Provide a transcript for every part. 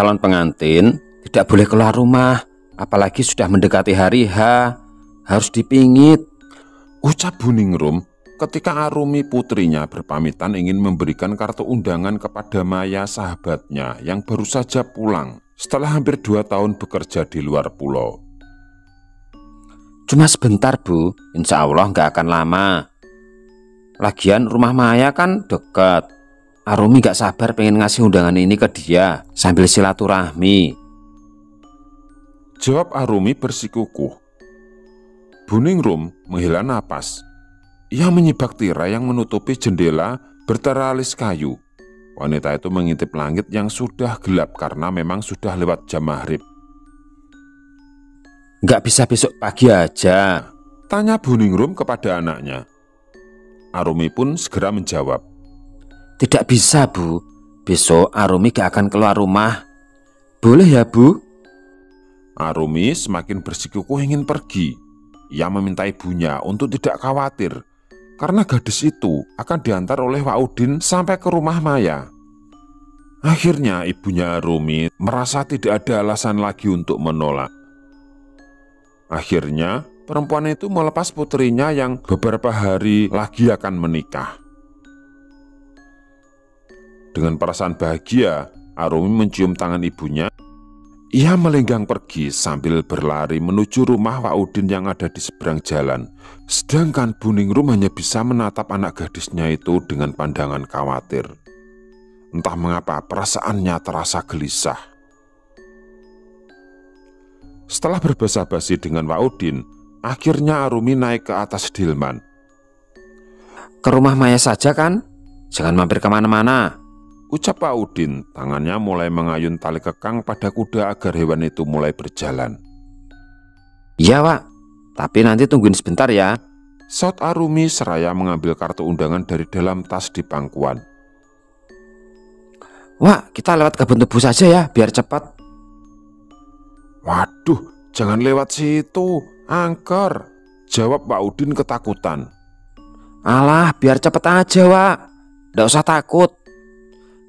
calon pengantin tidak boleh keluar rumah, apalagi sudah mendekati hari H, harus dipingit, ucap Buningrum ketika Arumi putrinya berpamitan ingin memberikan kartu undangan kepada Maya sahabatnya yang baru saja pulang setelah hampir 2 tahun bekerja di luar pulau. Cuma sebentar Bu, insya Allah nggak akan lama. Lagian rumah Maya kan dekat. Arumi nggak sabar pengen ngasih undangan ini ke dia sambil silaturahmi, jawab Arumi bersikukuh. Buningrum menghela napas. Ia menyibak tirai yang menutupi jendela berteralis kayu. Wanita itu mengintip langit yang sudah gelap karena memang sudah lewat jam maghrib. nggak bisa besok pagi aja? Tanya Buningrum kepada anaknya. Arumi pun segera menjawab. Tidak bisa Bu, besok Arumi gak akan keluar rumah. Boleh ya Bu? Arumi semakin bersikukuh ingin pergi. Ia meminta ibunya untuk tidak khawatir karena gadis itu akan diantar oleh Waudin sampai ke rumah Maya. Akhirnya ibunya Arumi merasa tidak ada alasan lagi untuk menolak. Akhirnya perempuan itu melepas putrinya yang beberapa hari lagi akan menikah. Dengan perasaan bahagia, Arumi mencium tangan ibunya. Ia melenggang pergi sambil berlari menuju rumah Waudin yang ada di seberang jalan. Sedangkan Buningrum hanya bisa menatap anak gadisnya itu dengan pandangan khawatir. Entah mengapa perasaannya terasa gelisah. Setelah berbasa-basi dengan Waudin, akhirnya Arumi naik ke atas delman. Ke rumah Maya saja kan? Jangan mampir kemana-mana, ucap Waudin. Tangannya mulai mengayun tali kekang pada kuda agar hewan itu mulai berjalan. Iya Wak, tapi nanti tungguin sebentar ya, saut Arumi seraya mengambil kartu undangan dari dalam tas di pangkuan. Wak, kita lewat kebun tebu saja ya, biar cepat. Waduh, jangan lewat situ, angker, jawab Waudin ketakutan. Alah, biar cepet aja Wak, nggak usah takut.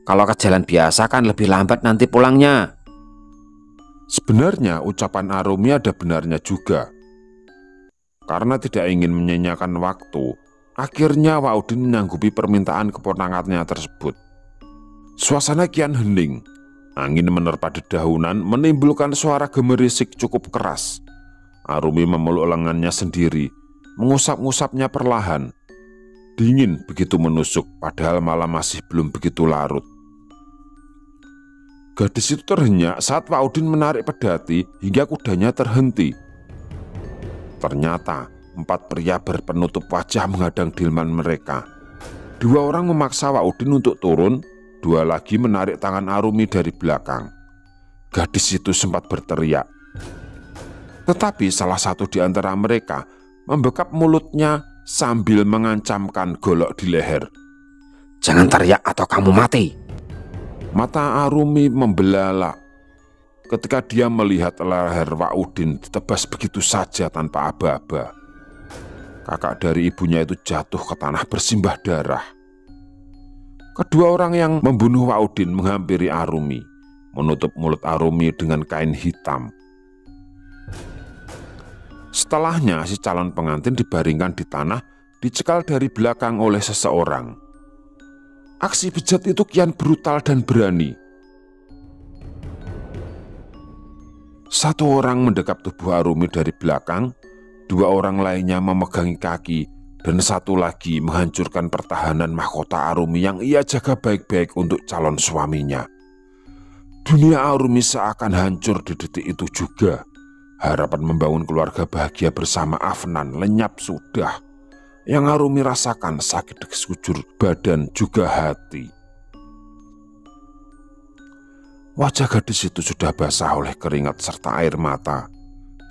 Kalau ke jalan biasa kan lebih lambat nanti pulangnya. Sebenarnya ucapan Arumi ada benarnya juga. Karena tidak ingin menyanyiakan waktu, akhirnya Waudin menyanggupi permintaan keponakannya tersebut. Suasana kian hening. Angin menerpa dedaunan menimbulkan suara gemerisik cukup keras. Arumi memeluk lengannya sendiri, mengusap-ngusapnya perlahan. Dingin begitu menusuk, padahal malam masih belum begitu larut. Gadis itu terhenyak saat Waudin menarik pedati hingga kudanya terhenti. Ternyata 4 pria berpenutup wajah menghadang delman mereka. 2 orang memaksa Waudin untuk turun, 2 lagi menarik tangan Arumi dari belakang. Gadis itu sempat berteriak. Tetapi salah satu di antara mereka membekap mulutnya sambil mengancamkan golok di leher. Jangan teriak atau kamu mati. Mata Arumi membelalak ketika dia melihat leher Waudin ditebas begitu saja tanpa aba-aba. Kakak dari ibunya itu jatuh ke tanah bersimbah darah. Kedua orang yang membunuh Waudin menghampiri Arumi, menutup mulut Arumi dengan kain hitam. Setelahnya si calon pengantin dibaringkan di tanah, dicekal dari belakang oleh seseorang. Aksi bejat itu kian brutal dan berani. 1 orang mendekap tubuh Arumi dari belakang, 2 orang lainnya memegangi kaki, dan 1 lagi menghancurkan pertahanan mahkota Arumi yang ia jaga baik-baik untuk calon suaminya. Dunia Arumi seakan hancur di detik itu juga. Harapan membangun keluarga bahagia bersama Afnan lenyap sudah. Yang Arumi rasakan sakit di sekujur badan juga hati. Wajah gadis itu sudah basah oleh keringat serta air mata.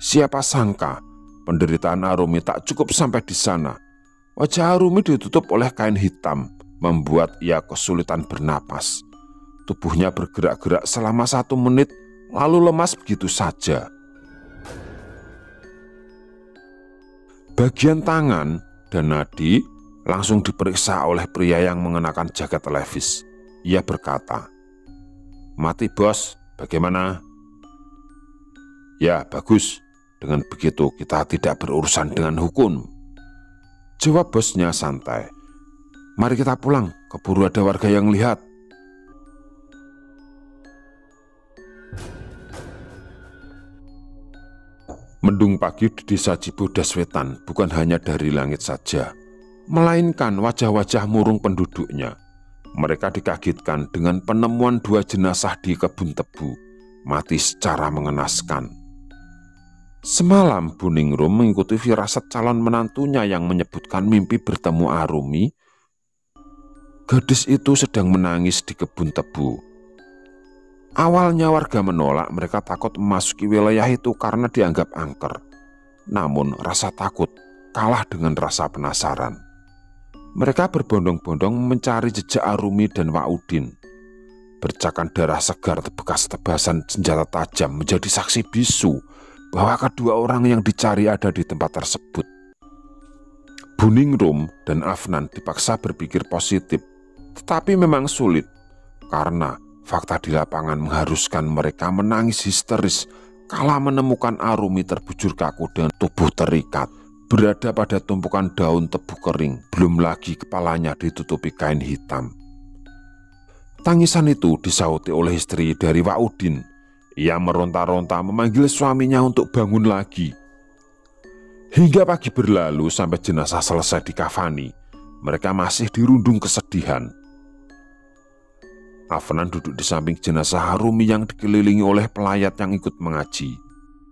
Siapa sangka penderitaan Arumi tak cukup sampai di sana. Wajah Arumi ditutup oleh kain hitam, membuat ia kesulitan bernapas. Tubuhnya bergerak-gerak selama 1 menit, lalu lemas begitu saja. Bagian tangan dan nadi langsung diperiksa oleh pria yang mengenakan jaket levis. Ia berkata, "Mati bos, Bagaimana? Ya, bagus. Dengan begitu kita tidak berurusan dengan hukum, jawab bosnya santai. Mari kita pulang, keburu ada warga yang lihat. Mendung pagi di desa Cibodas Wetan bukan hanya dari langit saja, melainkan wajah-wajah murung penduduknya. Mereka dikagetkan dengan penemuan 2 jenazah di kebun tebu, mati secara mengenaskan. Semalam Buningrum mengikuti firasat calon menantunya yang menyebutkan mimpi bertemu Arumi. Gadis itu sedang menangis di kebun tebu. Awalnya warga menolak, mereka takut memasuki wilayah itu karena dianggap angker. Namun rasa takut kalah dengan rasa penasaran. Mereka berbondong-bondong mencari jejak Arumi dan Waudin. Bercakan darah segar bekas tebasan senjata tajam menjadi saksi bisu bahwa kedua orang yang dicari ada di tempat tersebut. Buningrum dan Afnan dipaksa berpikir positif, tetapi memang sulit karena fakta di lapangan mengharuskan mereka menangis histeris kala menemukan Arumi terbujur kaku dengan tubuh terikat, berada pada tumpukan daun tebu kering, belum lagi kepalanya ditutupi kain hitam. Tangisan itu disauti oleh istri dari Waudin. Ia meronta-ronta memanggil suaminya untuk bangun lagi. Hingga pagi berlalu sampai jenazah selesai dikafani, mereka masih dirundung kesedihan. Afnan duduk di samping jenazah Arumi yang dikelilingi oleh pelayat yang ikut mengaji.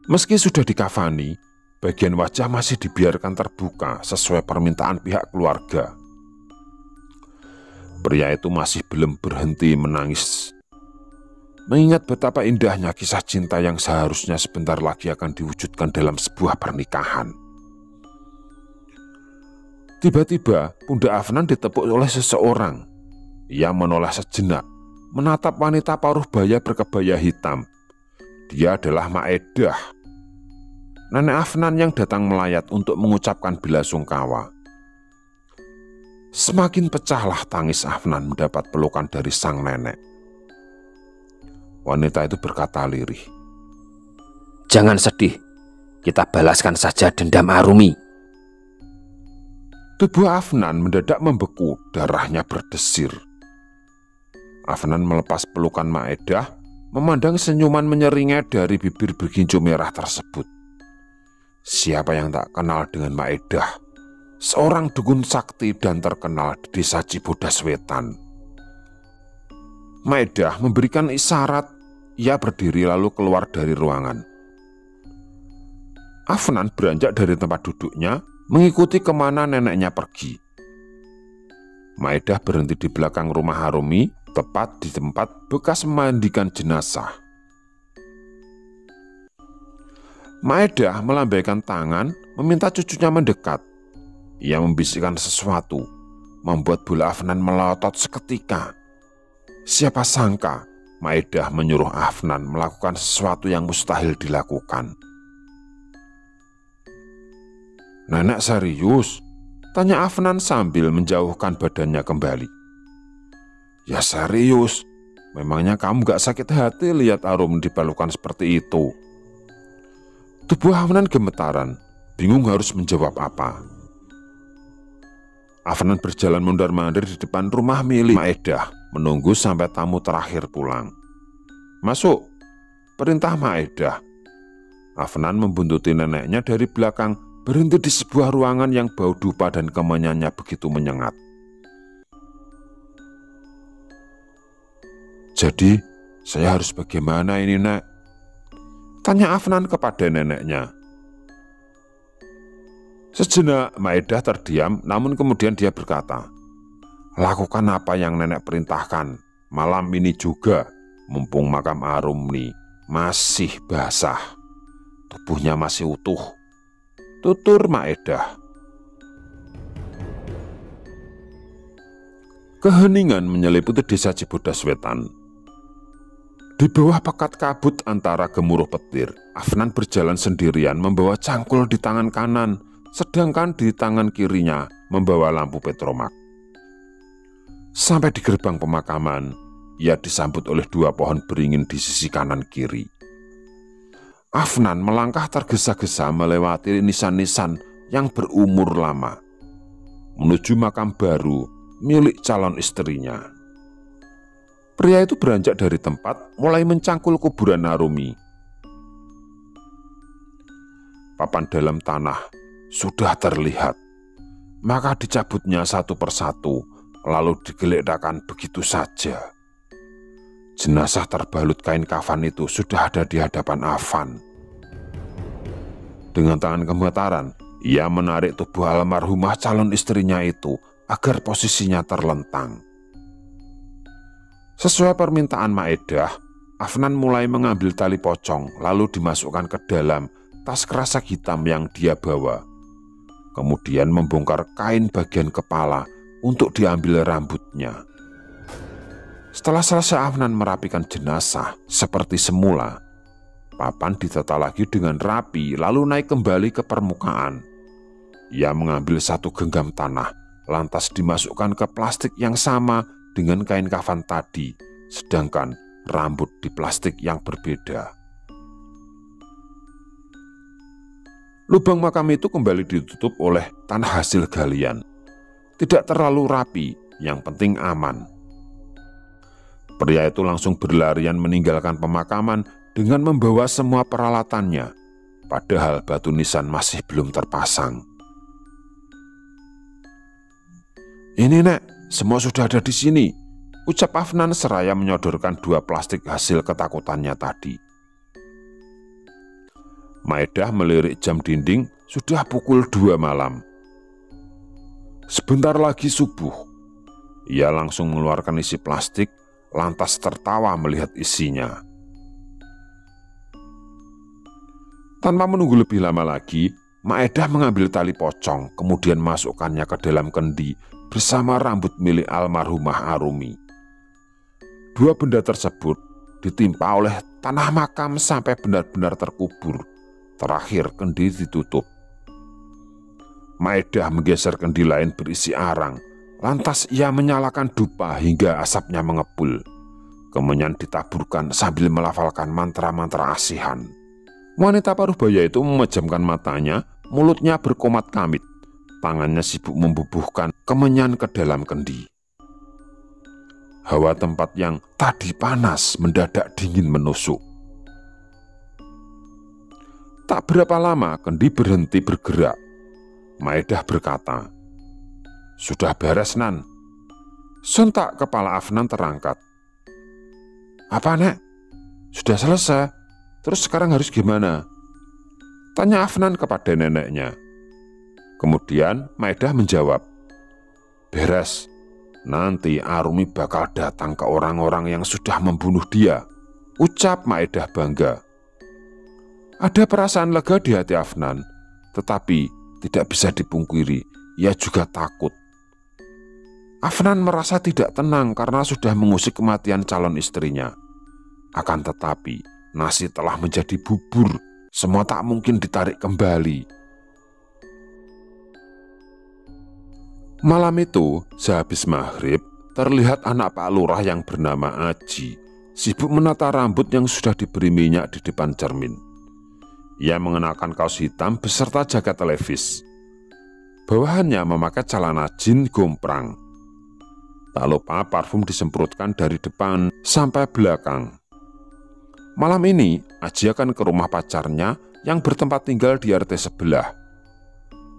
Meski sudah dikafani, bagian wajah masih dibiarkan terbuka sesuai permintaan pihak keluarga. Pria itu masih belum berhenti menangis, mengingat betapa indahnya kisah cinta yang seharusnya sebentar lagi akan diwujudkan dalam sebuah pernikahan. Tiba-tiba pundak Afnan ditepuk oleh seseorang. Ia menoleh sejenak, menatap wanita paruh baya berkebaya hitam. Dia adalah Maedah, nenek Afnan yang datang melayat untuk mengucapkan bela sungkawa. Semakin pecahlah tangis Afnan mendapat pelukan dari sang nenek. Wanita itu berkata lirih, Jangan sedih, kita balaskan saja dendam Arumi. Tubuh Afnan mendadak membeku, darahnya berdesir. Afnan melepas pelukan Maedah, memandang senyuman menyeringai dari bibir bergincu merah tersebut. Siapa yang tak kenal dengan Maedah, seorang dukun sakti dan terkenal di desa Cibodas Wetan. Maedah memberikan isyarat, ia berdiri lalu keluar dari ruangan. Afnan beranjak dari tempat duduknya, mengikuti kemana neneknya pergi. Maedah berhenti di belakang rumah Arumi, tepat di tempat bekas memandikan jenazah. Maedah melambaikan tangan, meminta cucunya mendekat. Ia membisikkan sesuatu, membuat bola Afnan melotot seketika. Siapa sangka Maedah menyuruh Afnan melakukan sesuatu yang mustahil dilakukan. Nenek serius? Tanya Afnan sambil menjauhkan badannya kembali. Ya serius, memangnya kamu gak sakit hati lihat Arum diperlukan seperti itu? Tubuh Afnan gemetaran, bingung harus menjawab apa. Afnan berjalan mondar-mandir di depan rumah milik Maedah, menunggu sampai tamu terakhir pulang. Masuk, perintah Maedah. Afnan membuntuti neneknya dari belakang, berhenti di sebuah ruangan yang bau dupa dan kemenyannya begitu menyengat. Jadi, saya harus bagaimana ini, Nek? Tanya Afnan kepada neneknya. Sejenak Maedah terdiam, namun kemudian dia berkata, lakukan apa yang nenek perintahkan, malam ini juga, mumpung makam Arumi masih basah, tubuhnya masih utuh. Tutur Maedah. Keheningan menyeliputi desa Cibodas Wetan. Di bawah pekat kabut antara gemuruh petir, Afnan berjalan sendirian membawa cangkul di tangan kanan, sedangkan di tangan kirinya membawa lampu petromak. Sampai di gerbang pemakaman, ia disambut oleh 2 pohon beringin di sisi kanan kiri. Afnan melangkah tergesa-gesa melewati nisan-nisan yang berumur lama, menuju makam baru milik calon istrinya. Pria itu beranjak dari tempat, mulai mencangkul kuburan Arumi. Papan dalam tanah sudah terlihat, maka dicabutnya satu persatu, lalu digeletakkan begitu saja. Jenazah terbalut kain kafan itu sudah ada di hadapan Afan. Dengan tangan gemetaran, ia menarik tubuh almarhumah calon istrinya itu agar posisinya terlentang. Sesuai permintaan Maedah, Afnan mulai mengambil tali pocong lalu dimasukkan ke dalam tas kerasak hitam yang dia bawa. Kemudian membongkar kain bagian kepala untuk diambil rambutnya. Setelah selesai Afnan merapikan jenazah seperti semula, papan ditata lagi dengan rapi lalu naik kembali ke permukaan. Ia mengambil 1 genggam tanah, lantas dimasukkan ke plastik yang sama dengan kain kafan tadi, sedangkan rambut di plastik yang berbeda. Lubang makam itu kembali ditutup oleh tanah hasil galian. Tidak terlalu rapi, yang penting aman. Pria itu langsung berlarian meninggalkan pemakaman dengan membawa semua peralatannya, padahal batu nisan masih belum terpasang. "Ini Nek, semua sudah ada di sini," ucap Afnan seraya menyodorkan 2 plastik hasil ketakutannya tadi. Maedah melirik jam dinding, sudah pukul 2 malam. Sebentar lagi subuh. Ia langsung mengeluarkan isi plastik, lantas tertawa melihat isinya. Tanpa menunggu lebih lama lagi, Maedah mengambil tali pocong, kemudian masukkannya ke dalam kendi bersama rambut milik almarhumah Arumi. 2 benda tersebut ditimpa oleh tanah makam sampai benar-benar terkubur. Terakhir kendi ditutup. Maedah menggeser kendi lain berisi arang. Lantas ia menyalakan dupa hingga asapnya mengepul. Kemudian ditaburkan sambil melafalkan mantra-mantra asihan. Wanita paruh baya itu memejamkan matanya, mulutnya berkomat-kamit. Tangannya sibuk membubuhkan kemenyan ke dalam kendi. Hawa tempat yang tadi panas mendadak dingin menusuk. Tak berapa lama kendi berhenti bergerak. Maedah berkata, "Sudah beres, Nan." Sontak kepala Afnan terangkat. "Apa, Nek? Sudah selesai. Terus sekarang harus gimana?" tanya Afnan kepada neneknya. Kemudian Maedah menjawab, "Beres. Nanti Arumi bakal datang ke orang-orang yang sudah membunuh dia," ucap Maedah bangga. Ada perasaan lega di hati Afnan, tetapi tidak bisa dipungkiri, ia juga takut. Afnan merasa tidak tenang karena sudah mengusik kematian calon istrinya. Akan tetapi, nasi telah menjadi bubur, semua tak mungkin ditarik kembali. Malam itu, sehabis maghrib, terlihat anak Pak Lurah yang bernama Aji, sibuk menata rambut yang sudah diberi minyak di depan cermin. Ia mengenakan kaos hitam beserta jaket levis. Bawahannya memakai celana jin gomprang. Tak lupa parfum disemprotkan dari depan sampai belakang. Malam ini, Aji akan ke rumah pacarnya yang bertempat tinggal di RT sebelah.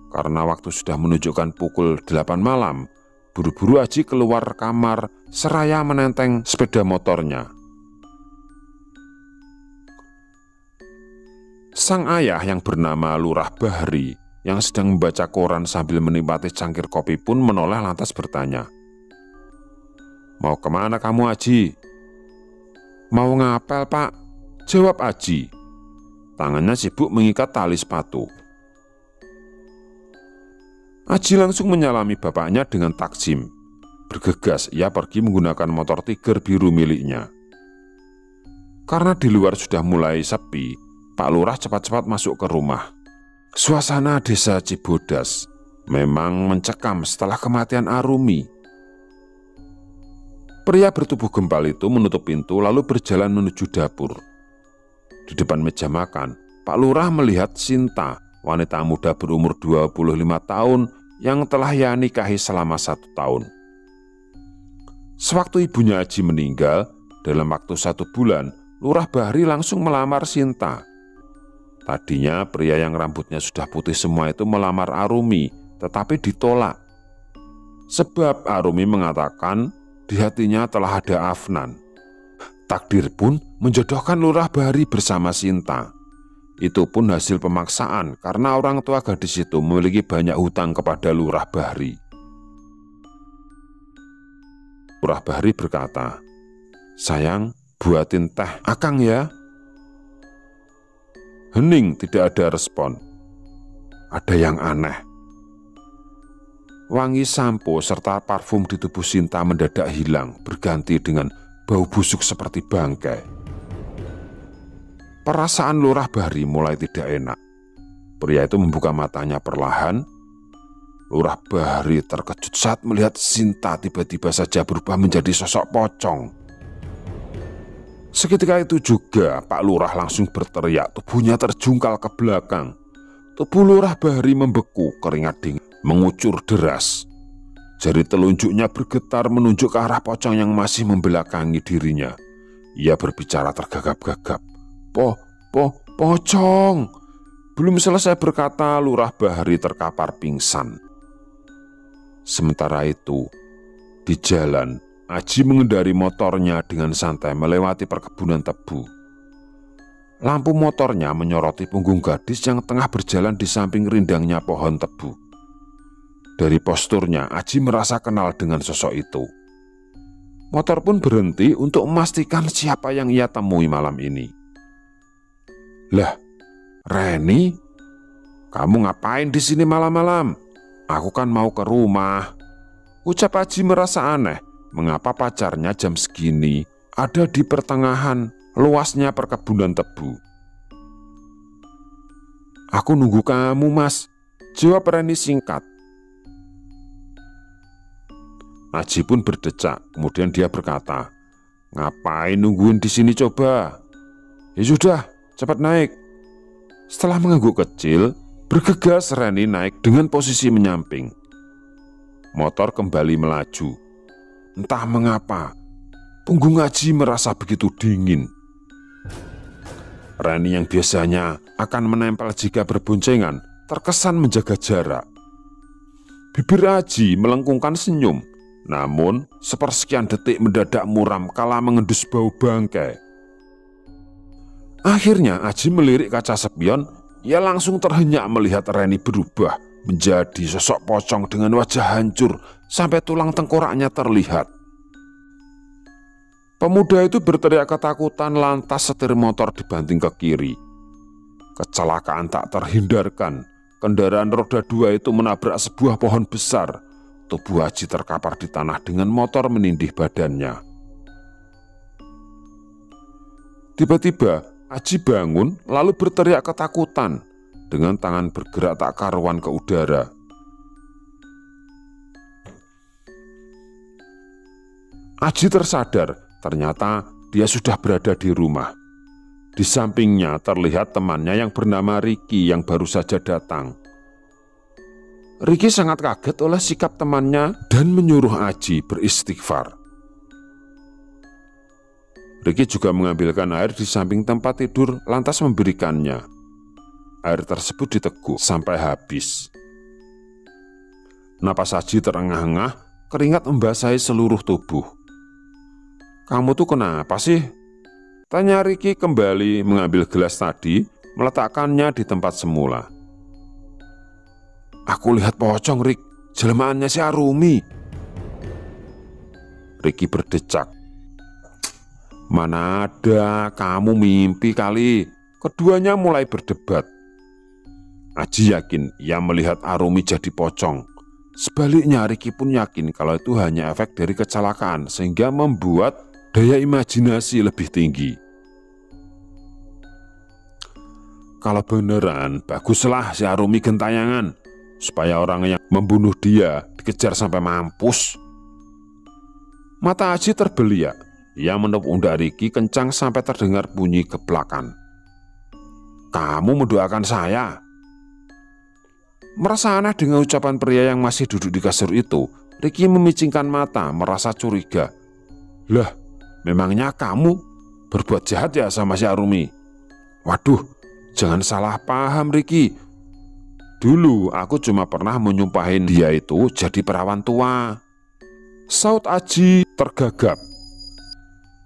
Karena waktu sudah menunjukkan pukul 8 malam, buru-buru Aji keluar kamar seraya menenteng sepeda motornya. Sang ayah yang bernama Lurah Bahri yang sedang membaca koran sambil menikmati cangkir kopi pun menoleh lantas bertanya, "Mau kemana kamu, Aji?" "Mau ngapel, Pak," jawab Aji. Tangannya sibuk mengikat tali sepatu. Aji langsung menyalami bapaknya dengan takjim. Bergegas ia pergi menggunakan motor Tiger biru miliknya. Karena di luar sudah mulai sepi, Pak Lurah cepat-cepat masuk ke rumah. Suasana desa Cibodas memang mencekam setelah kematian Arumi. Pria bertubuh gempal itu menutup pintu lalu berjalan menuju dapur. Di depan meja makan, Pak Lurah melihat Sinta, wanita muda berumur 25 tahun yang telah ia nikahi selama 1 tahun. Sewaktu ibunya Aji meninggal, dalam waktu 1 bulan, Lurah Bahri langsung melamar Sinta. Tadinya pria yang rambutnya sudah putih semua itu melamar Arumi, tetapi ditolak. Sebab Arumi mengatakan di hatinya telah ada Afnan. Takdir pun menjodohkan Lurah Bahri bersama Sinta. Itu pun hasil pemaksaan karena orang tua gadis itu memiliki banyak hutang kepada Lurah Bahri. Lurah Bahri berkata, "Sayang, buatin teh akang ya." Hening, tidak ada respon. Ada yang aneh. Wangi sampo serta parfum di tubuh Sinta mendadak hilang, berganti dengan bau busuk seperti bangkai. Perasaan Lurah Bahri mulai tidak enak. Pria itu membuka matanya perlahan. Lurah Bahri terkejut saat melihat Sinta tiba-tiba saja berubah menjadi sosok pocong. Seketika itu juga Pak Lurah langsung berteriak, tubuhnya terjungkal ke belakang. Tubuh Lurah Bahri membeku, keringat dingin mengucur deras. Jari telunjuknya bergetar menunjuk ke arah pocong yang masih membelakangi dirinya. Ia berbicara tergagap-gagap. Pocong. Belum selesai berkata, Lurah Bahri terkapar pingsan. Sementara itu, di jalan, Aji mengendari motornya dengan santai melewati perkebunan tebu. Lampu motornya menyoroti punggung gadis yang tengah berjalan di samping rindangnya pohon tebu. Dari posturnya, Aji merasa kenal dengan sosok itu. Motor pun berhenti untuk memastikan siapa yang ia temui malam ini. "Lah, Reni, kamu ngapain di sini malam-malam? Aku kan mau ke rumah," ucap Aji merasa aneh. Mengapa pacarnya jam segini ada di pertengahan luasnya perkebunan tebu? "Aku nunggu kamu, Mas," jawab Reni singkat. Aji pun berdecak, kemudian dia berkata, "Ngapain nungguin di sini coba? Ya sudah, cepat naik." Setelah mengangguk kecil, bergegas Reni naik dengan posisi menyamping. Motor kembali melaju. Entah mengapa, punggung Aji merasa begitu dingin. Reni yang biasanya akan menempel jika berboncengan, terkesan menjaga jarak. Bibir Aji melengkungkan senyum, namun sepersekian detik mendadak muram kala mengendus bau bangkai. Akhirnya Aji melirik kaca spion. Ia langsung terhenyak melihat Reni berubah menjadi sosok pocong dengan wajah hancur sampai tulang tengkoraknya terlihat. Pemuda itu berteriak ketakutan lantas setir motor dibanting ke kiri. Kecelakaan tak terhindarkan. Kendaraan roda 2 itu menabrak sebuah pohon besar. Tubuh Aji terkapar di tanah dengan motor menindih badannya. Tiba-tiba Aji bangun lalu berteriak ketakutan dengan tangan bergerak tak karuan ke udara. Aji tersadar, ternyata dia sudah berada di rumah. Di sampingnya terlihat temannya yang bernama Riki yang baru saja datang. Riki sangat kaget oleh sikap temannya dan menyuruh Aji beristighfar. Riki juga mengambilkan air di samping tempat tidur lantas memberikannya. Air tersebut diteguk sampai habis. Napas Aji terengah-engah, keringat membasahi seluruh tubuh. "Kamu tuh kenapa sih?" tanya Riki kembali mengambil gelas tadi, meletakkannya di tempat semula. "Aku lihat pocong, Rik. Jelemaannya si Arumi." Riki berdecak. "Mana ada, kamu mimpi kali." Keduanya mulai berdebat. Aji yakin ia melihat Arumi jadi pocong. Sebaliknya Riki pun yakin kalau itu hanya efek dari kecelakaan sehingga membuat daya imajinasi lebih tinggi. "Kalau beneran, baguslah si Arumi gentayangan, supaya orang yang membunuh dia dikejar sampai mampus." Mata Aji terbeliak. Ia menepuk pundak Riki kencang sampai terdengar bunyi geplakan. "Kamu mendoakan saya?" Merasa aneh dengan ucapan pria yang masih duduk di kasur itu, Riki memicingkan mata merasa curiga. "Lah, memangnya kamu berbuat jahat ya sama si Arumi?" "Waduh, jangan salah paham Riki. Dulu aku cuma pernah menyumpahin dia itu jadi perawan tua," saut Aji tergagap.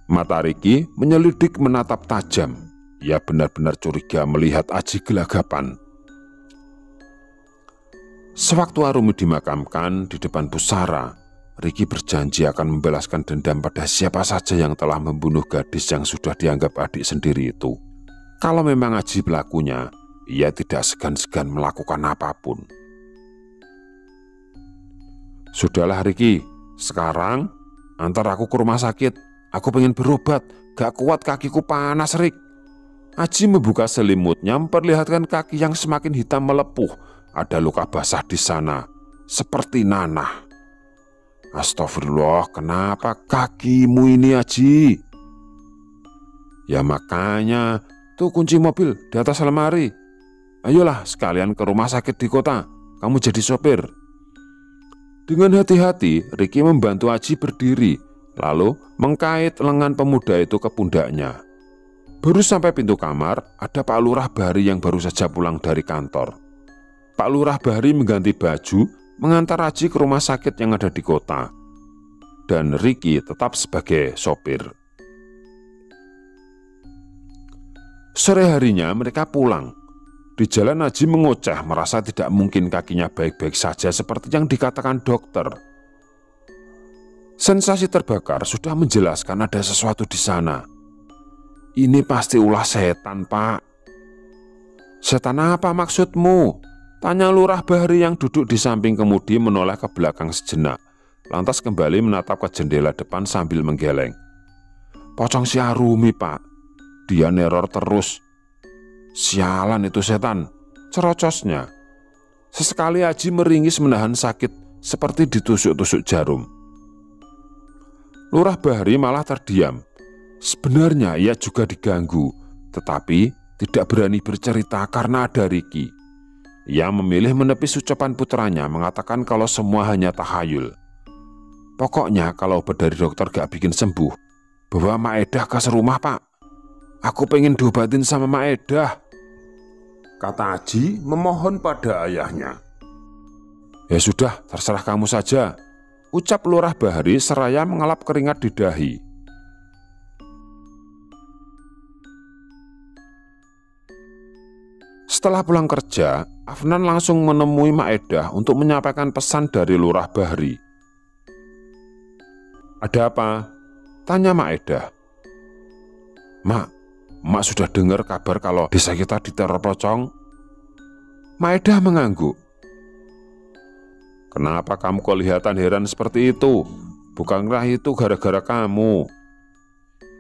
Mata Riki menyelidik menatap tajam. Ia benar-benar curiga melihat Aji gelagapan. Sewaktu Arumi dimakamkan di depan pusara, Riki berjanji akan membalaskan dendam pada siapa saja yang telah membunuh gadis yang sudah dianggap adik sendiri itu. Kalau memang Aji pelakunya, ia tidak segan-segan melakukan apapun. "Sudahlah Riki, sekarang antar aku ke rumah sakit. Aku pengen berobat, gak kuat kakiku panas Rik." Aji membuka selimutnya memperlihatkan kaki yang semakin hitam melepuh. Ada luka basah di sana, seperti nanah. "Astagfirullah, kenapa kakimu ini Aji?" "Ya makanya, tuh kunci mobil di atas lemari. Ayolah sekalian ke rumah sakit di kota, kamu jadi sopir." Dengan hati-hati, Riki membantu Aji berdiri, lalu mengkait lengan pemuda itu ke pundaknya. Baru sampai pintu kamar, ada Pak Lurah Bahari yang baru saja pulang dari kantor. Pak Lurah Bahari mengganti baju, mengantar Aji ke rumah sakit yang ada di kota. Dan Riki tetap sebagai sopir. Sore harinya mereka pulang. Di jalan Aji mengoceh merasa tidak mungkin kakinya baik-baik saja seperti yang dikatakan dokter. Sensasi terbakar sudah menjelaskan ada sesuatu di sana. "Ini pasti ulah setan, Pak." "Setan apa maksudmu?" tanya Lurah Bahari yang duduk di samping kemudi menoleh ke belakang sejenak, lantas kembali menatap ke jendela depan sambil menggeleng. "Pocong si Arumi, Pak. Dia neror terus. Sialan itu setan," cerocosnya. Sesekali Aji meringis menahan sakit seperti ditusuk-tusuk jarum. Lurah Bahari malah terdiam. Sebenarnya ia juga diganggu, tetapi tidak berani bercerita karena ada Riki. Ia memilih menepis ucapan putranya mengatakan kalau semua hanya tahayul. "Pokoknya kalau obat dari dokter gak bikin sembuh, bawa Maedah ke serumah Pak. Aku pengen diobatin sama Maedah," kata Aji memohon pada ayahnya. "Ya sudah, terserah kamu saja," ucap Lurah Bahari seraya mengelap keringat di dahi. Setelah pulang kerja, Afnan langsung menemui Maedah untuk menyampaikan pesan dari Lurah Bahari. "Ada apa?" tanya Maedah. Mak sudah dengar kabar kalau desa kita diteror pocong." Maedah mengangguk. "Kenapa kamu kelihatan heran seperti itu? Bukankah itu gara-gara kamu?"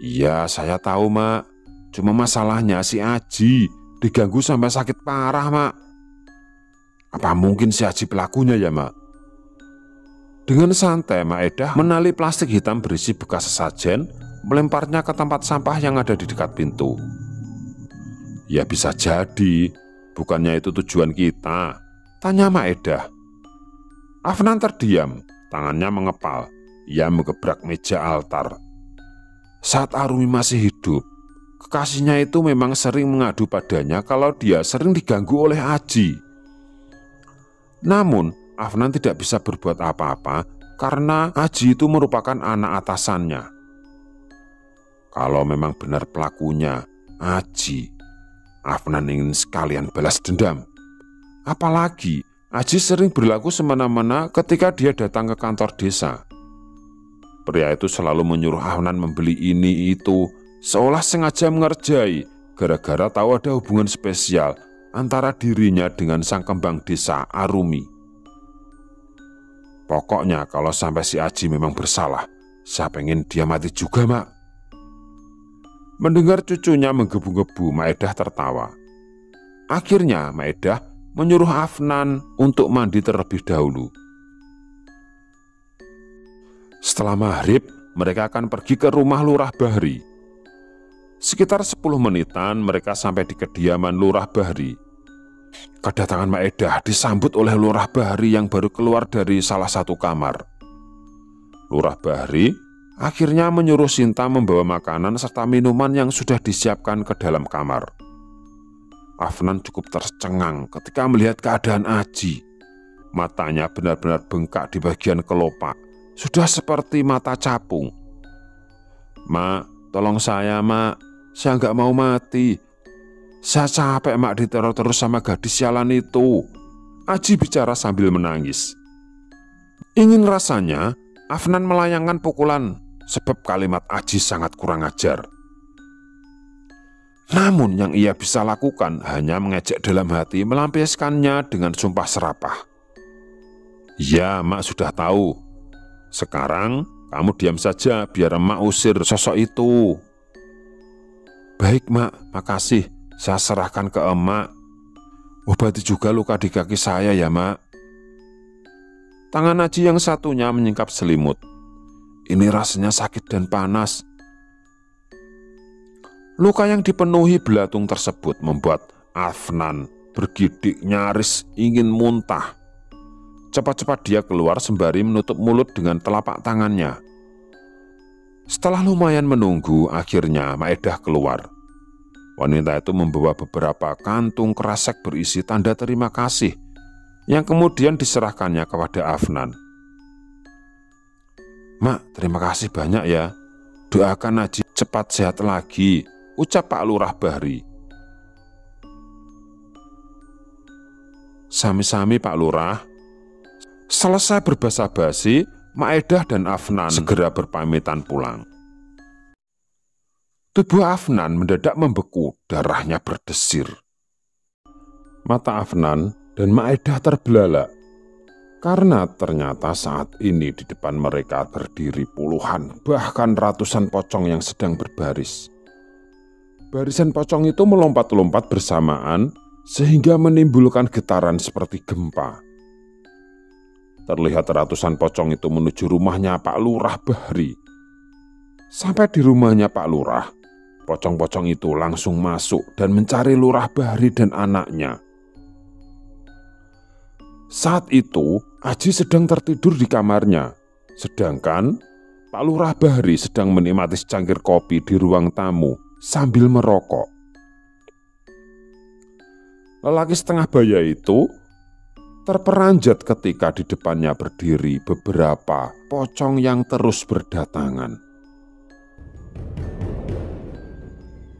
"Iya, saya tahu, Mak. Cuma masalahnya si Aji diganggu sampai sakit parah, Mak." "Apa mungkin si Aji pelakunya ya, Mak?" Dengan santai Maedah menali plastik hitam berisi bekas sesajen, melemparnya ke tempat sampah yang ada di dekat pintu. "Ya bisa jadi, bukannya itu tujuan kita?" tanya Maedah. Afnan terdiam, tangannya mengepal. Ia mengebrak meja altar. Saat Arumi masih hidup, kekasihnya itu memang sering mengadu padanya kalau dia sering diganggu oleh Aji. Namun, Afnan tidak bisa berbuat apa-apa karena Aji itu merupakan anak atasannya. Kalau memang benar pelakunya Aji, Afnan ingin sekalian balas dendam. Apalagi Aji sering berlaku semena-mena ketika dia datang ke kantor desa. Pria itu selalu menyuruh Afnan membeli ini itu, seolah sengaja mengerjai gara-gara tahu ada hubungan spesial antara dirinya dengan sang kembang desa Arumi. Pokoknya kalau sampai si Aji memang bersalah, saya pengen dia mati juga, Mak. Mendengar cucunya menggebu-gebu, Maedah tertawa. Akhirnya Maedah menyuruh Afnan untuk mandi terlebih dahulu. Setelah maghrib, mereka akan pergi ke rumah Lurah Bahri. Sekitar 10 menitan mereka sampai di kediaman Lurah Bahri. Kedatangan Maedah disambut oleh Lurah Bahri yang baru keluar dari salah satu kamar. Lurah Bahri akhirnya menyuruh Sinta membawa makanan serta minuman yang sudah disiapkan ke dalam kamar. Afnan cukup tercengang ketika melihat keadaan Aji. Matanya benar-benar bengkak di bagian kelopak, sudah seperti mata capung. "Mak, tolong saya, Mak. Saya nggak mau mati. Saya capek, Mak, diteror terus sama gadis sialan itu." Aji bicara sambil menangis. Ingin rasanya Afnan melayangkan pukulan, sebab kalimat Aji sangat kurang ajar. Namun yang ia bisa lakukan hanya mengejek dalam hati, melampiaskannya dengan sumpah serapah. "Ya, Mak sudah tahu. Sekarang kamu diam saja biar Mak usir sosok itu." "Baik, Mak, makasih. Saya serahkan ke Emak. Obati juga luka di kaki saya ya, Mak." Tangan Aji yang satunya menyingkap selimut. Ini rasanya sakit dan panas. Luka yang dipenuhi belatung tersebut membuat Afnan bergidik nyaris ingin muntah. Cepat-cepat dia keluar sembari menutup mulut dengan telapak tangannya. Setelah lumayan menunggu, akhirnya Maedah keluar. Wanita itu membawa beberapa kantung kresek berisi tanda terima kasih yang kemudian diserahkannya kepada Afnan. "Mak, terima kasih banyak ya. Doakan Aji cepat sehat lagi," ucap Pak Lurah Bahri. "Sami-sami Pak Lurah." Selesai berbasa-basi, Maedah dan Afnan segera berpamitan pulang. Tubuh Afnan mendadak membeku, darahnya berdesir. Mata Afnan dan Maedah terbelalak, karena ternyata saat ini di depan mereka berdiri puluhan, bahkan ratusan pocong yang sedang berbaris. Barisan pocong itu melompat-lompat bersamaan sehingga menimbulkan getaran seperti gempa. Terlihat ratusan pocong itu menuju rumahnya Pak Lurah Bahri. Sampai di rumahnya Pak Lurah, pocong-pocong itu langsung masuk dan mencari Lurah Bahri dan anaknya. Saat itu, Aji sedang tertidur di kamarnya, sedangkan Pak Lurah Bahri sedang menikmati secangkir kopi di ruang tamu sambil merokok. Lelaki setengah baya itu terperanjat ketika di depannya berdiri beberapa pocong yang terus berdatangan.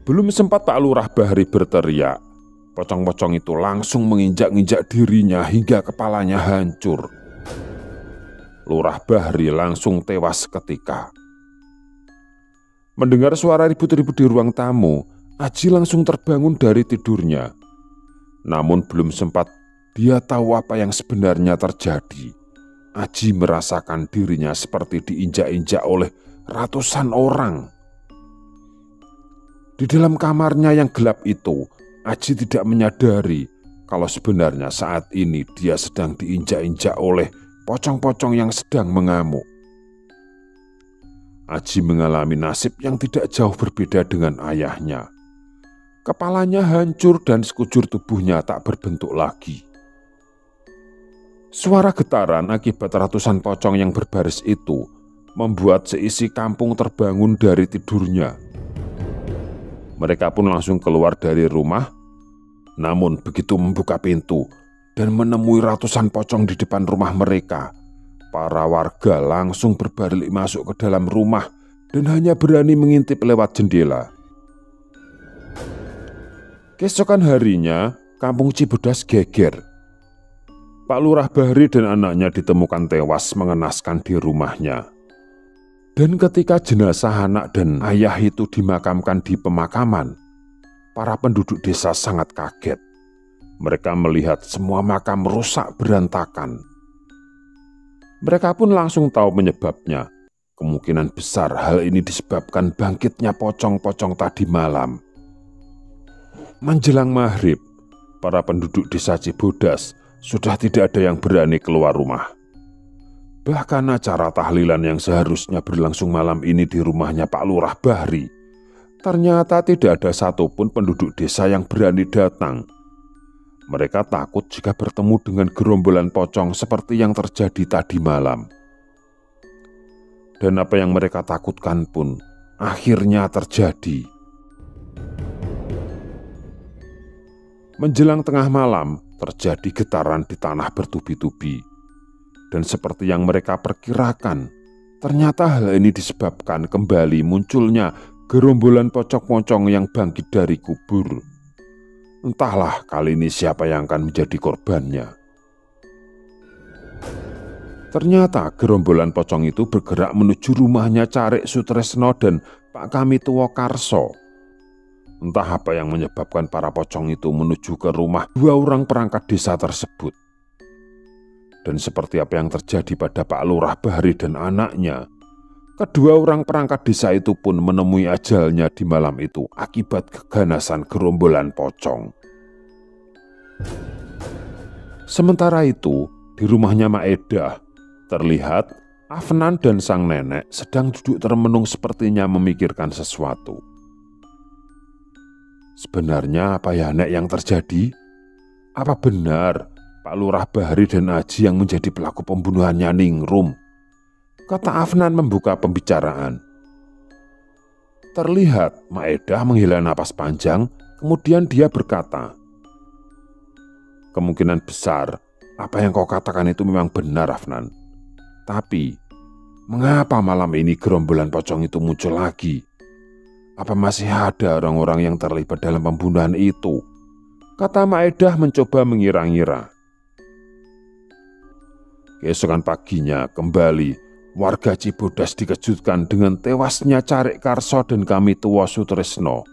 Belum sempat Pak Lurah Bahri berteriak, pocong-pocong itu langsung menginjak-injak dirinya hingga kepalanya hancur. Lurah Bahri langsung tewas seketika. Mendengar suara ribut-ribut di ruang tamu, Aji langsung terbangun dari tidurnya. Namun belum sempat dia tahu apa yang sebenarnya terjadi, Aji merasakan dirinya seperti diinjak-injak oleh ratusan orang. Di dalam kamarnya yang gelap itu, Aji tidak menyadari kalau sebenarnya saat ini dia sedang diinjak-injak oleh pocong-pocong yang sedang mengamuk. Aji mengalami nasib yang tidak jauh berbeda dengan ayahnya. Kepalanya hancur dan sekujur tubuhnya tak berbentuk lagi. Suara getaran akibat ratusan pocong yang berbaris itu membuat seisi kampung terbangun dari tidurnya. Mereka pun langsung keluar dari rumah, namun begitu membuka pintu dan menemui ratusan pocong di depan rumah mereka, para warga langsung berbalik masuk ke dalam rumah dan hanya berani mengintip lewat jendela. Keesokan harinya, kampung Cibodas geger. Pak Lurah Bahri dan anaknya ditemukan tewas mengenaskan di rumahnya. Dan ketika jenazah anak dan ayah itu dimakamkan di pemakaman, para penduduk desa sangat kaget. Mereka melihat semua makam rusak berantakan. Mereka pun langsung tahu penyebabnya. Kemungkinan besar hal ini disebabkan bangkitnya pocong-pocong tadi malam. Menjelang maghrib, para penduduk desa Cibodas sudah tidak ada yang berani keluar rumah. Bahkan acara tahlilan yang seharusnya berlangsung malam ini di rumahnya Pak Lurah Bahri, ternyata tidak ada satupun penduduk desa yang berani datang. Mereka takut jika bertemu dengan gerombolan pocong seperti yang terjadi tadi malam. Dan apa yang mereka takutkan pun akhirnya terjadi. Menjelang tengah malam, terjadi getaran di tanah bertubi-tubi. Dan seperti yang mereka perkirakan, ternyata hal ini disebabkan kembali munculnya gerombolan pocong-pocong yang bangkit dari kubur. Entahlah kali ini siapa yang akan menjadi korbannya. Ternyata gerombolan pocong itu bergerak menuju rumahnya Carik Sutresno dan Pak Kamituwo Karso. Entah apa yang menyebabkan para pocong itu menuju ke rumah dua orang perangkat desa tersebut. Dan seperti apa yang terjadi pada Pak Lurah Bahri dan anaknya, kedua orang perangkat desa itu pun menemui ajalnya di malam itu akibat keganasan gerombolan pocong. Sementara itu, di rumahnya Mak Edah, terlihat Afnan dan sang nenek sedang duduk termenung sepertinya memikirkan sesuatu. Sebenarnya apa ya, Nek, yang terjadi? Apa benar Pak Lurah Bahri dan Aji yang menjadi pelaku pembunuhannya Ningrum? Kata Afnan membuka pembicaraan. Terlihat Mak Edah menghela napas panjang, kemudian dia berkata, kemungkinan besar apa yang kau katakan itu memang benar, Afnan. Tapi, mengapa malam ini gerombolan pocong itu muncul lagi? Apa masih ada orang-orang yang terlibat dalam pembunuhan itu? Kata Mak Edah mencoba mengira-ngira. Keesokan paginya kembali, warga Cibodas dikejutkan dengan tewasnya Carik Karso dan Kamituwo Sutresno.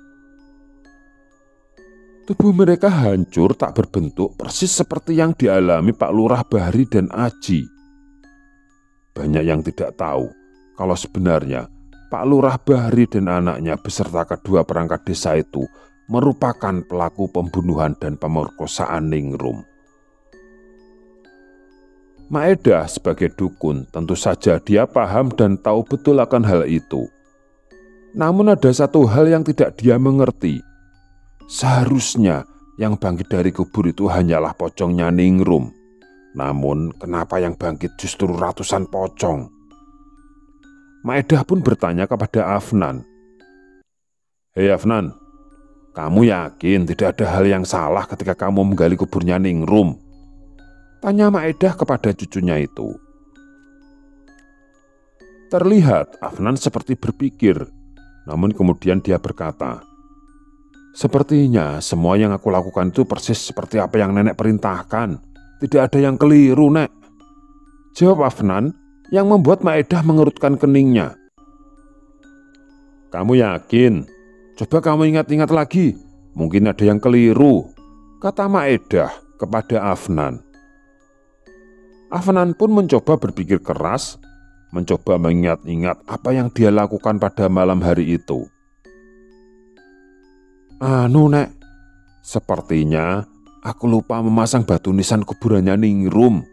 Tubuh mereka hancur tak berbentuk persis seperti yang dialami Pak Lurah Bahri dan Aji. Banyak yang tidak tahu kalau sebenarnya Pak Lurah Bahri dan anaknya beserta kedua perangkat desa itu merupakan pelaku pembunuhan dan pemerkosaan Ningrum. Mak Edah sebagai dukun tentu saja dia paham dan tahu betul akan hal itu. Namun ada satu hal yang tidak dia mengerti. Seharusnya yang bangkit dari kubur itu hanyalah pocongnya Ningrum. Namun kenapa yang bangkit justru ratusan pocong? Mak Edah pun bertanya kepada Afnan. Hei Afnan, kamu yakin tidak ada hal yang salah ketika kamu menggali kuburnya Ningrum? Tanya Mak Edah kepada cucunya itu. Terlihat Afnan seperti berpikir, namun kemudian dia berkata, sepertinya semua yang aku lakukan itu persis seperti apa yang nenek perintahkan. Tidak ada yang keliru, Nek. Jawab Afnan yang membuat Mak Edah mengerutkan keningnya. Kamu yakin? Coba kamu ingat-ingat lagi. Mungkin ada yang keliru, kata Mak Edah kepada Afnan. Afnan pun mencoba berpikir keras, mencoba mengingat-ingat apa yang dia lakukan pada malam hari itu. Nek, sepertinya aku lupa memasang batu nisan kuburannya Ningrum,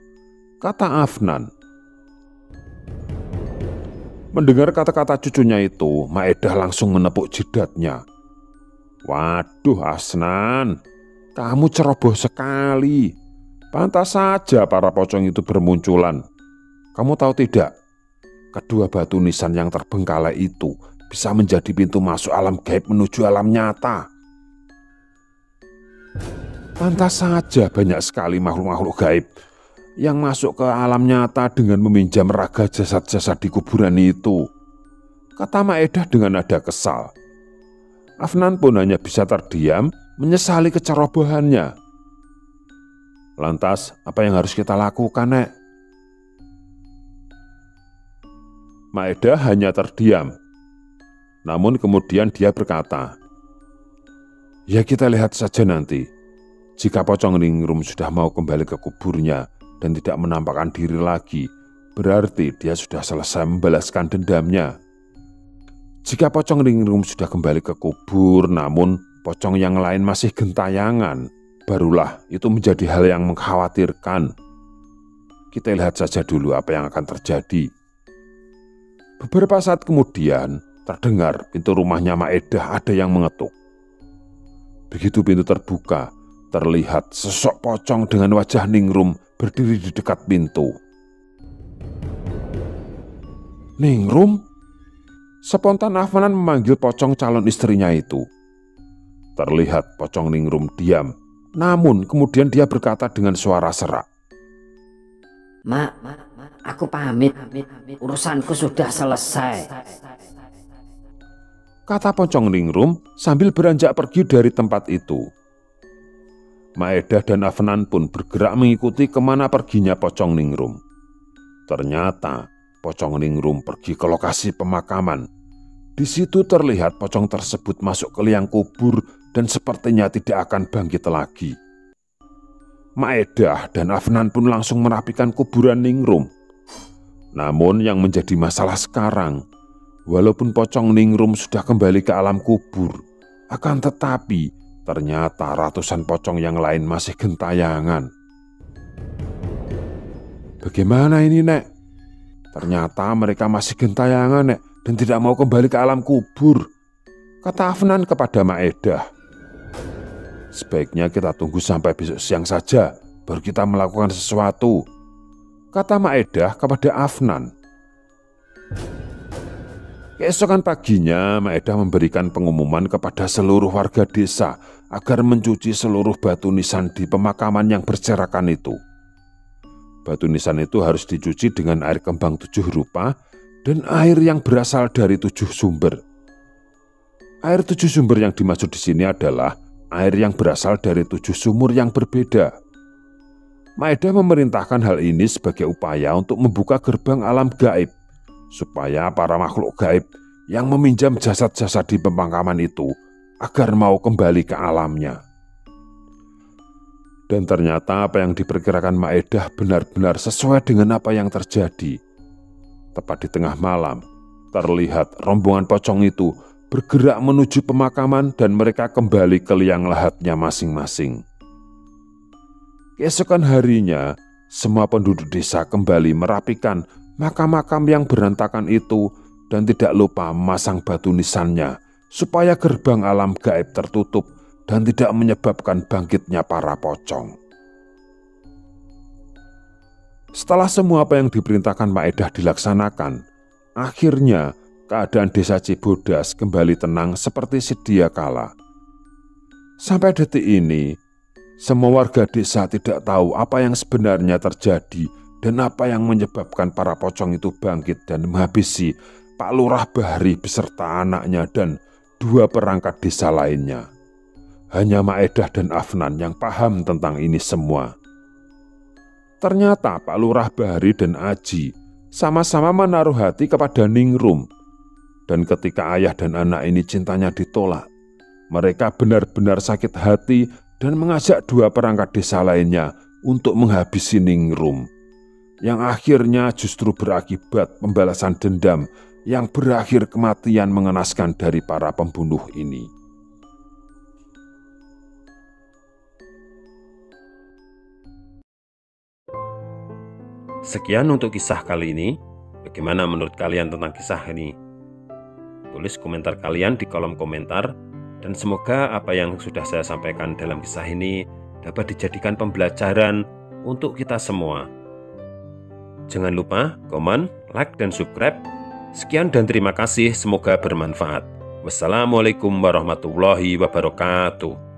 kata Afnan. Mendengar kata-kata cucunya itu, Mak Edah langsung menepuk jidatnya. Waduh Afnan, kamu ceroboh sekali. Pantas saja para pocong itu bermunculan. Kamu tahu tidak? Kedua batu nisan yang terbengkalai itu bisa menjadi pintu masuk alam gaib menuju alam nyata. Pantas saja banyak sekali makhluk-makhluk gaib yang masuk ke alam nyata dengan meminjam raga jasad-jasad di kuburan itu, kata Mak Edah dengan nada kesal. Afnan pun hanya bisa terdiam menyesali kecerobohannya. Lantas, apa yang harus kita lakukan, Nek? Mak Edah hanya terdiam. Namun kemudian dia berkata, ya kita lihat saja nanti. Jika pocong Ningrum sudah mau kembali ke kuburnya dan tidak menampakkan diri lagi, berarti dia sudah selesai membalaskan dendamnya. Jika pocong Ningrum sudah kembali ke kubur, namun pocong yang lain masih gentayangan, barulah itu menjadi hal yang mengkhawatirkan. Kita lihat saja dulu apa yang akan terjadi. Beberapa saat kemudian, terdengar pintu rumahnya Maedah ada yang mengetuk. Begitu pintu terbuka, terlihat sosok pocong dengan wajah Ningrum berdiri di dekat pintu. "Ningrum?" Spontan Afnan memanggil pocong calon istrinya itu. Terlihat pocong Ningrum diam, namun kemudian dia berkata dengan suara serak, Mak, aku pamit. Urusanku sudah selesai. kata pocong Ningrum sambil beranjak pergi dari tempat itu. Maedah dan Afnan pun bergerak mengikuti kemana perginya pocong Ningrum. Ternyata pocong Ningrum pergi ke lokasi pemakaman. Di situ terlihat pocong tersebut masuk ke liang kubur dan sepertinya tidak akan bangkit lagi. Maedah dan Afnan pun langsung merapikan kuburan Ningrum. Namun yang menjadi masalah sekarang, walaupun pocong Ningrum sudah kembali ke alam kubur, akan tetapi ternyata ratusan pocong yang lain masih gentayangan. "Bagaimana ini, Nek? Ternyata mereka masih gentayangan, Nek, dan tidak mau kembali ke alam kubur," kata Afnan kepada Maedah. "Sebaiknya kita tunggu sampai besok siang saja, baru kita melakukan sesuatu," kata Maedah kepada Afnan. Keesokan paginya, Maedah memberikan pengumuman kepada seluruh warga desa agar mencuci seluruh batu nisan di pemakaman yang berserakan itu. Batu nisan itu harus dicuci dengan air kembang 7 rupa dan air yang berasal dari 7 sumber. Air 7 sumber yang dimaksud di sini adalah air yang berasal dari 7 sumur yang berbeda. Maedah memerintahkan hal ini sebagai upaya untuk membuka gerbang alam gaib, supaya para makhluk gaib yang meminjam jasad-jasad di pemakaman itu agar mau kembali ke alamnya. Dan ternyata apa yang diperkirakan Maedah benar-benar sesuai dengan apa yang terjadi. Tepat di tengah malam, terlihat rombongan pocong itu bergerak menuju pemakaman dan mereka kembali ke liang lahatnya masing-masing. Keesokan harinya, semua penduduk desa kembali merapikan makam-makam yang berantakan itu dan tidak lupa memasang batu nisannya supaya gerbang alam gaib tertutup dan tidak menyebabkan bangkitnya para pocong. Setelah semua apa yang diperintahkan Maedah dilaksanakan, akhirnya keadaan desa Cibodas kembali tenang seperti sedia kala. Sampai detik ini, semua warga desa tidak tahu apa yang sebenarnya terjadi dan apa yang menyebabkan para pocong itu bangkit dan menghabisi Pak Lurah Bahri beserta anaknya dan 2 perangkat desa lainnya. Hanya Maedah dan Afnan yang paham tentang ini semua. Ternyata Pak Lurah Bahri dan Aji sama-sama menaruh hati kepada Ningrum. Dan ketika ayah dan anak ini cintanya ditolak, mereka benar-benar sakit hati dan mengajak 2 perangkat desa lainnya untuk menghabisi Ningrum, yang akhirnya justru berakibat pembalasan dendam yang berakhir kematian mengenaskan dari para pembunuh ini. Sekian untuk kisah kali ini. Bagaimana menurut kalian tentang kisah ini? Tulis komentar kalian di kolom komentar. Dan semoga apa yang sudah saya sampaikan dalam kisah ini dapat dijadikan pembelajaran untuk kita semua. Jangan lupa komen, like, dan subscribe. Sekian dan terima kasih, semoga bermanfaat. Wassalamualaikum warahmatullahi wabarakatuh.